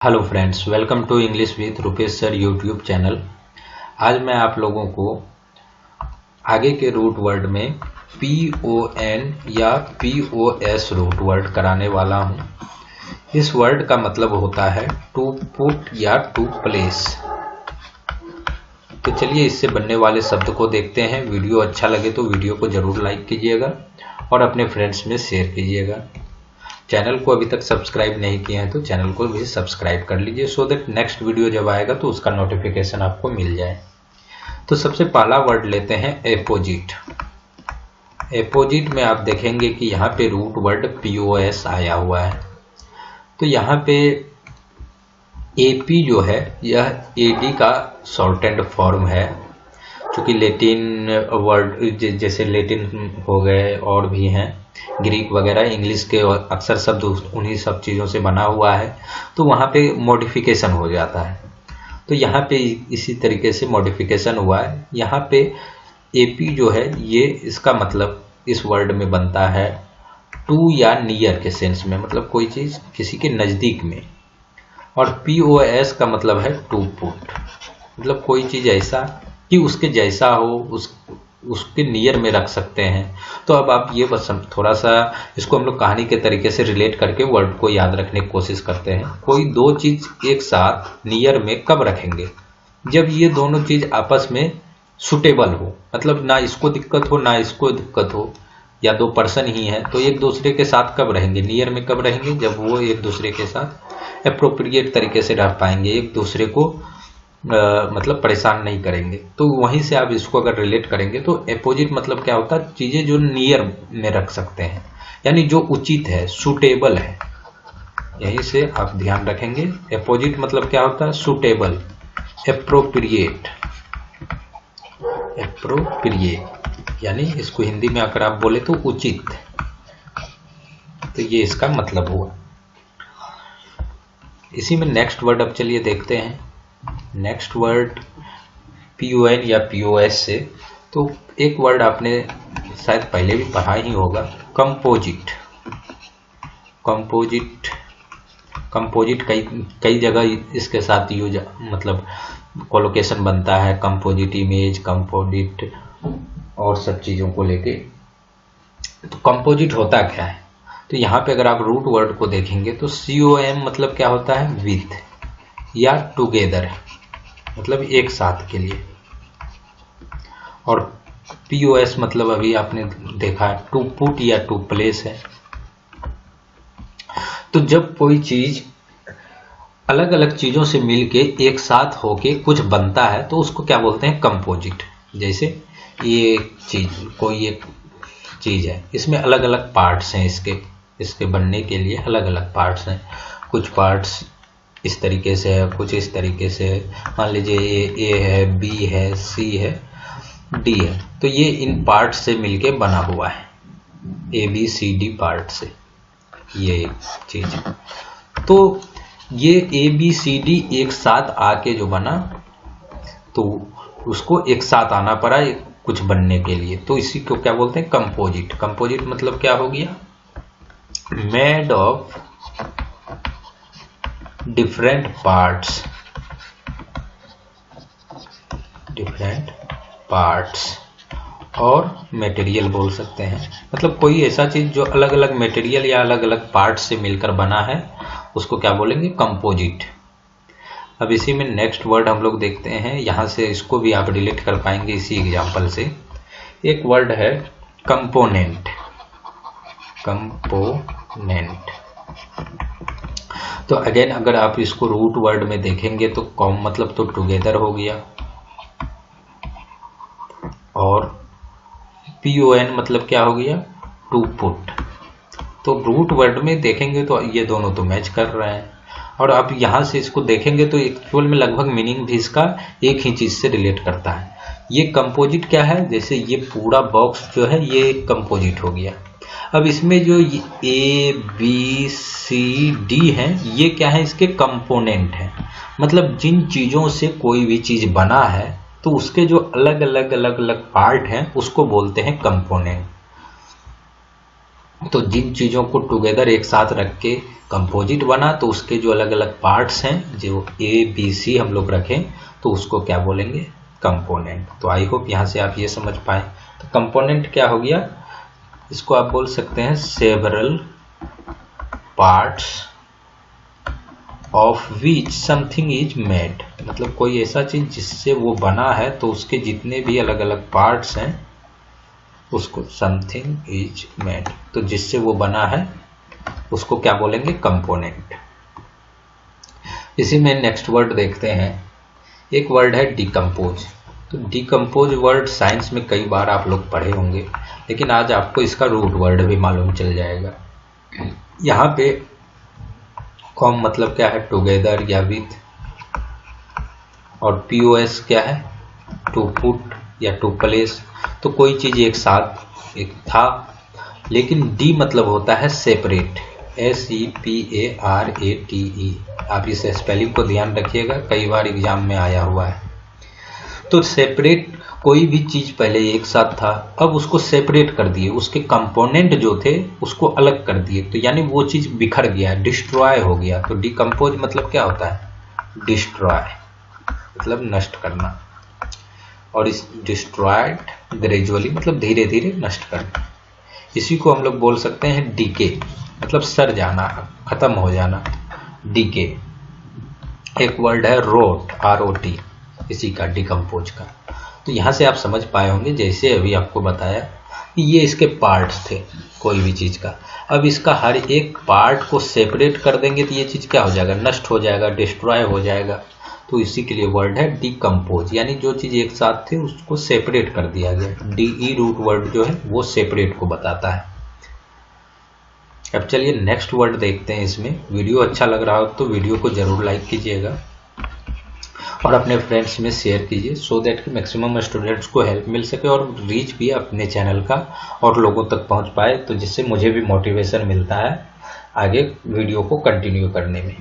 Hello friends, welcome to English with Rupesh sir YouTube channel. आज मैं आप लोगों को आगे के रूट वर्ड में PON या POS रूट वर्ड कराने वाला हूं। इस वर्ड का मतलब होता है टू पुट या टू प्लेस। तो चलिए इससे बनने वाले शब्द को देखते हैं। वीडियो अच्छा लगे तो वीडियो को जरूर लाइक कीजिएगा और अपने फ्रेंड्स में शेयर कीजिएगा। चैनल को अभी तक सब्सक्राइब नहीं किया है तो चैनल को भी सब्सक्राइब कर लीजिए, सो दैट नेक्स्ट वीडियो जब आएगा तो उसका नोटिफिकेशन आपको मिल जाए। तो सबसे पहला वर्ड लेते हैं एपोजिट। एपोजिट में आप देखेंगे कि यहाँ पे रूट वर्ड POS आया हुआ है। तो यहाँ पे AP जो है यह AD का शॉर्टेंड फॉर्म है। चूँकि लेटिन वर्ड जैसे लेटिन हो गए और भी हैं, ग्रीक वगैरह, इंग्लिश के अक्सर शब्द उन्हीं सब चीज़ों से बना हुआ है, तो वहाँ पे मॉडिफिकेशन हो जाता है। तो यहाँ पे इसी तरीके से मॉडिफिकेशन हुआ है। यहाँ पे AP जो है ये इसका मतलब इस वर्ड में बनता है टू या नियर के सेंस में, मतलब कोई चीज़ किसी के नज़दीक में। और POS का मतलब है टू पुट, मतलब कोई चीज़ ऐसा कि उसके जैसा हो, उसके नियर में रख सकते हैं। तो अब आप ये बस थोड़ा सा इसको हम लोग कहानी के तरीके से रिलेट करके वर्ड को याद रखने की कोशिश करते हैं। कोई दो चीज़ एक साथ नियर में कब रखेंगे? जब ये दोनों चीज़ आपस में सुटेबल हो, मतलब ना इसको दिक्कत हो ना इसको दिक्कत हो, या दो पर्सन ही हैं तो एक दूसरे के साथ कब रहेंगे, नियर में कब रहेंगे? जब वो एक दूसरे के साथ अप्रोप्रिएट तरीके से रह पाएंगे, एक दूसरे को मतलब परेशान नहीं करेंगे। तो वहीं से आप इसको अगर रिलेट करेंगे तो अपोजिट मतलब क्या होता है? चीज़ें जो नियर में रख सकते हैं, यानी जो उचित है, सूटेबल है। यहीं से आप ध्यान रखेंगे। अपोजिट मतलब क्या होता है? Suitable, appropriate. एप्रोप्रिएट यानी इसको हिंदी में अगर आप बोले तो उचित। तो ये इसका मतलब हुआ। इसी में नेक्स्ट वर्ड अब चलिए देखते हैं। नेक्स्ट वर्ड PON या POS से, तो एक वर्ड आपने शायद पहले भी पढ़ा ही होगा, कंपोजिट। कंपोजिट कंपोजिट कई जगह इसके साथ यूज, मतलब कोलोकेशन बनता है। कंपोजिट इमेज, कंपोजिट और सब चीज़ों को लेके। तो कंपोजिट होता क्या है? तो यहाँ पे अगर आप रूट वर्ड को देखेंगे तो COM मतलब क्या होता है? विथ या टुगेदर, मतलब एक साथ के लिए। और POS मतलब अभी आपने देखा टू पुट या टू प्लेस है। तो जब कोई चीज अलग अलग चीजों से मिलके एक साथ होके कुछ बनता है तो उसको क्या बोलते हैं? कंपोजिट। जैसे ये चीज, कोई एक चीज है, इसमें अलग अलग पार्ट्स हैं, इसके बनने के लिए अलग अलग पार्ट्स हैं। कुछ पार्ट्स इस तरीके से है, कुछ इस तरीके से है। मान लीजिए A है, B है, C है, D है। तो ये इन पार्ट से मिलके बना हुआ है, ABCD पार्ट से ये चीज। तो ये ABCD एक साथ आके जो बना, तो उसको एक साथ आना पड़ा कुछ बनने के लिए, तो इसी को क्या बोलते हैं? कंपोजिट। कंपोजिट मतलब क्या हो गया? Made of different parts. Different parts और मटेरियल बोल सकते हैं, मतलब कोई ऐसा चीज जो अलग अलग मटेरियल या अलग अलग पार्ट्स से मिलकर बना है, उसको क्या बोलेंगे? कंपोजिट। अब इसी में नेक्स्ट वर्ड हम लोग देखते हैं। यहाँ से इसको भी आप रिलेट कर पाएंगे इसी एग्जांपल से। एक वर्ड है कंपोनेंट। कंपोनेंट तो अगेन अगर आप इसको रूट वर्ड में देखेंगे तो कॉम मतलब तो टुगेदर हो गया, और PON मतलब क्या हो गया? To put. तो रूट वर्ड में देखेंगे तो ये दोनों तो मैच कर रहे हैं। और आप यहाँ से इसको देखेंगे तो एक्चुअल में लगभग मीनिंग भी इसका एक ही चीज से रिलेट करता है। ये कंपोजिट क्या है? जैसे ये पूरा बॉक्स जो है ये एक कंपोजिट हो गया। अब इसमें जो ABCD है, ये क्या है? इसके कंपोनेंट है, मतलब जिन चीजों से कोई भी चीज बना है तो उसके जो अलग अलग पार्ट हैं उसको बोलते हैं कंपोनेंट। तो जिन चीज़ों को टुगेदर एक साथ रख के कंपोजिट बना, तो उसके जो अलग अलग पार्ट्स हैं, जो ए बी सी हम लोग रखें, तो उसको क्या बोलेंगे? कंपोनेंट। तो आई होप यहाँ से आप ये समझ पाए। तो कंपोनेंट क्या हो गया? इसको आप बोल सकते हैं several parts of which something is made, मतलब कोई ऐसा चीज जिससे वो बना है, तो उसके जितने भी अलग अलग पार्ट्स हैं उसको समथिंग इज मेड, तो जिससे वो बना है उसको क्या बोलेंगे? कंपोनेंट। इसी में नेक्स्ट वर्ड देखते हैं। एक वर्ड है डिकम्पोज। तो डिकम्पोज वर्ड साइंस में कई बार आप लोग पढ़े होंगे, लेकिन आज आपको इसका रूट वर्ड भी मालूम चल जाएगा। यहाँ पे कॉम मतलब क्या है? टुगेदर या विथ, और पीओएस क्या है? टू पुट या टू प्लेस, तो कोई चीज एक साथ एक था। लेकिन डी मतलब होता है सेपरेट, SEPARATE। आप इस स्पेलिंग को ध्यान रखिएगा, कई बार एग्जाम में आया हुआ है। तो सेपरेट, कोई भी चीज पहले एक साथ था, अब उसको सेपरेट कर दिए, उसके कंपोनेंट जो थे उसको अलग कर दिए, तो यानी वो चीज बिखर गया, डिस्ट्रॉय हो गया। तो डिकम्पोज मतलब क्या होता है? डिस्ट्रॉय मतलब नष्ट करना, और इस डिस्ट्रॉयड ग्रेजुअली मतलब धीरे धीरे नष्ट करना। इसी को हम लोग बोल सकते हैं डीके, मतलब सड़ जाना, खत्म हो जाना, डीके। एक वर्ड है रोट, ROT, इसी का डिकम्पोज का। तो यहाँ से आप समझ पाए होंगे, जैसे अभी आपको बताया कि ये इसके पार्ट्स थे कोई भी चीज़ का, अब इसका हर एक पार्ट को सेपरेट कर देंगे तो ये चीज़ क्या हो जाएगा? नष्ट हो जाएगा, डिस्ट्रॉय हो जाएगा। तो इसी के लिए वर्ड है डिकम्पोज, यानी जो चीज़ एक साथ थे उसको सेपरेट कर दिया गया। DE रूट वर्ड जो है वो सेपरेट को बताता है। अब चलिए नेक्स्ट वर्ड देखते हैं। इसमें वीडियो अच्छा लग रहा हो तो वीडियो को जरूर लाइक कीजिएगा और अपने फ्रेंड्स में शेयर कीजिए, सो दैट कि मैक्सिमम स्टूडेंट्स को हेल्प मिल सके और रीच भी अपने चैनल का और लोगों तक पहुंच पाए, तो जिससे मुझे भी मोटिवेशन मिलता है आगे वीडियो को कंटिन्यू करने में।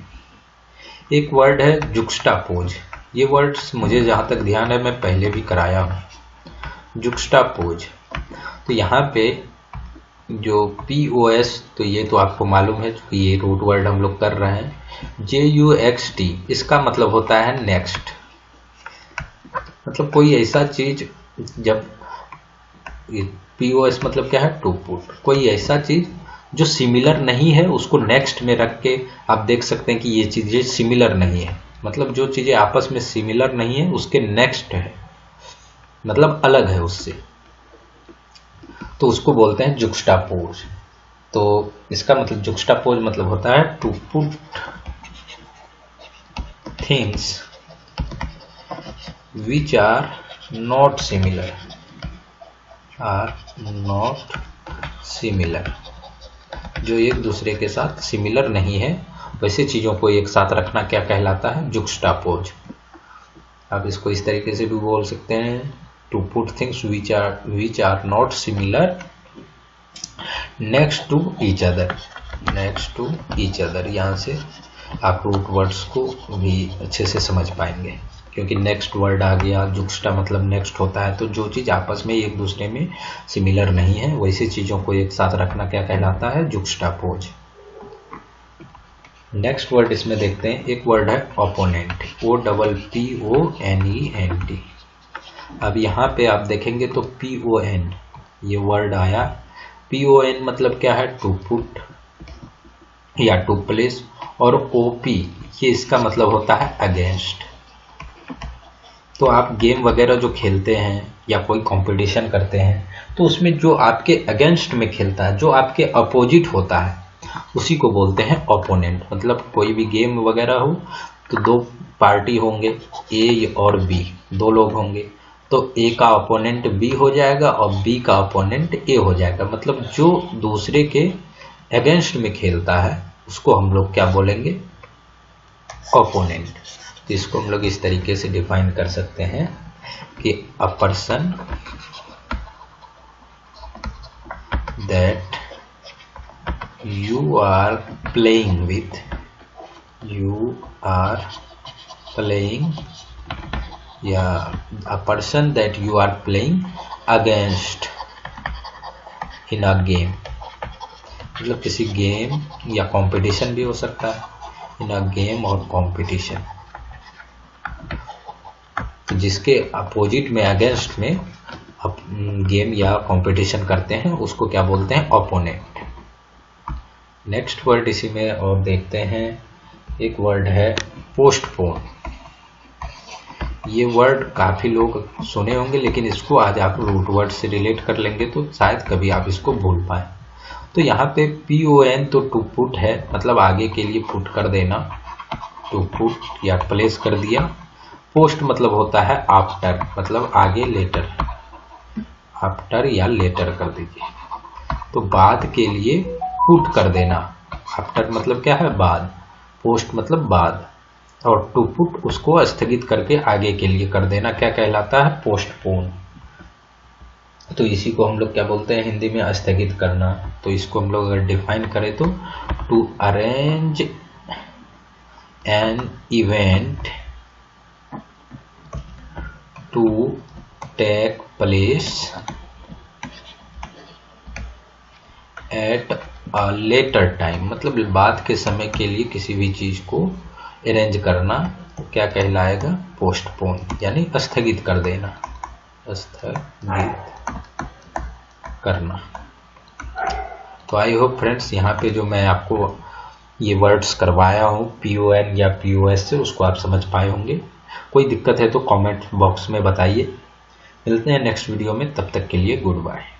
एक वर्ड है जुक्स्टापोज। ये वर्ड्स मुझे जहाँ तक ध्यान है मैं पहले भी कराया हूँ। जुक्स्टापोज, तो यहाँ पे जो POS, तो ये तो आपको मालूम है कि ये रूट वर्ड हम लोग कर रहे हैं। JUXT, इसका मतलब होता है नेक्स्ट, मतलब कोई ऐसा चीज, जब POS मतलब क्या है? टू पुट, कोई ऐसा चीज जो सिमिलर नहीं है उसको नेक्स्ट में रख के आप देख सकते हैं कि ये चीजें सिमिलर नहीं है, मतलब जो चीजें आपस में सिमिलर नहीं है उसके नेक्स्ट है, मतलब अलग है उससे, तो उसको बोलते हैं जुक्स्टापोज। तो इसका मतलब जुक्स्टापोज मतलब होता है to put things which are not similar, जो एक दूसरे के साथ सिमिलर नहीं है, वैसे चीजों को एक साथ रखना क्या कहलाता है? जुक्स्टापोज। आप इसको इस तरीके से भी बोल सकते हैं, to put things which are not similar next to each other, यहाँ से आप रूट वर्ड्स को भी अच्छे से समझ पाएंगे, क्योंकि नेक्स्ट वर्ड आ गया, जुक्स्टा मतलब नेक्स्ट होता है, तो जो चीज़ आपस में एक दूसरे में सिमिलर नहीं है वैसी चीज़ों को एक साथ रखना क्या कहलाता है? जुक्स्टापोज। नेक्स्ट वर्ड इसमें देखते हैं। एक वर्ड है ओपोनेंट, OPPONENT। अब यहाँ पे आप देखेंगे तो PON ये वर्ड आया। PON मतलब क्या है? टू पुट या टू प्लेस, और OP ये इसका मतलब होता है अगेंस्ट। तो आप गेम वगैरह जो खेलते हैं या कोई कंपटीशन करते हैं, तो उसमें जो आपके अगेंस्ट में खेलता है, जो आपके अपोजिट होता है, उसी को बोलते हैं ओपोनेंट। मतलब कोई भी गेम वगैरह हो तो दो पार्टी होंगे, A और B, दो लोग होंगे, तो A का ओपोनेंट B हो जाएगा और B का ओपोनेंट A हो जाएगा। मतलब जो दूसरे के अगेंस्ट में खेलता है उसको हम लोग क्या बोलेंगे? ओपोनेंट। तो इसको हम लोग इस तरीके से डिफाइन कर सकते हैं कि a person that you are playing with, a person that you are playing against in a game, मतलब किसी गेम या कंपटीशन भी हो सकता है, इन अ गेम और कंपटीशन। तो जिसके अपोजिट में, अगेंस्ट में आप गेम या कंपटीशन करते हैं उसको क्या बोलते हैं? ओपोनेंट। नेक्स्ट वर्ड इसी में और देखते हैं, एक वर्ड है पोस्टपोन। ये वर्ड काफ़ी लोग सुने होंगे, लेकिन इसको आज आप रूट वर्ड से रिलेट कर लेंगे तो शायद कभी आप इसको भूल पाए। तो यहाँ पे PON तो टू पुट है, मतलब आगे के लिए पुट कर देना, टू पुट या प्लेस कर दिया। पोस्ट मतलब होता है आफ्टर, मतलब आगे, लेटर, आफ्टर या लेटर कर दीजिए। तो बाद के लिए पुट कर देना, आफ्टर मतलब क्या है? बाद, पोस्ट मतलब बाद, और टू पुट उसको स्थगित करके आगे के लिए कर देना, क्या कहलाता है? पोस्टपोन। तो इसी को हम लोग क्या बोलते हैं हिंदी में? स्थगित करना। तो इसको हम लोग अगर डिफाइन करें तो to arrange an event to take place at a later time, मतलब बाद के समय के लिए किसी भी चीज को अरेंज करना, क्या कहलाएगा? पोस्टपोन, यानी स्थगित कर देना, स्थगित करना। तो आई होप फ्रेंड्स, यहाँ पे जो मैं आपको ये वर्ड्स करवाया हूँ PON या POS से, उसको आप समझ पाए होंगे। कोई दिक्कत है तो कमेंट बॉक्स में बताइए। मिलते हैं नेक्स्ट वीडियो में, तब तक के लिए गुड बाय।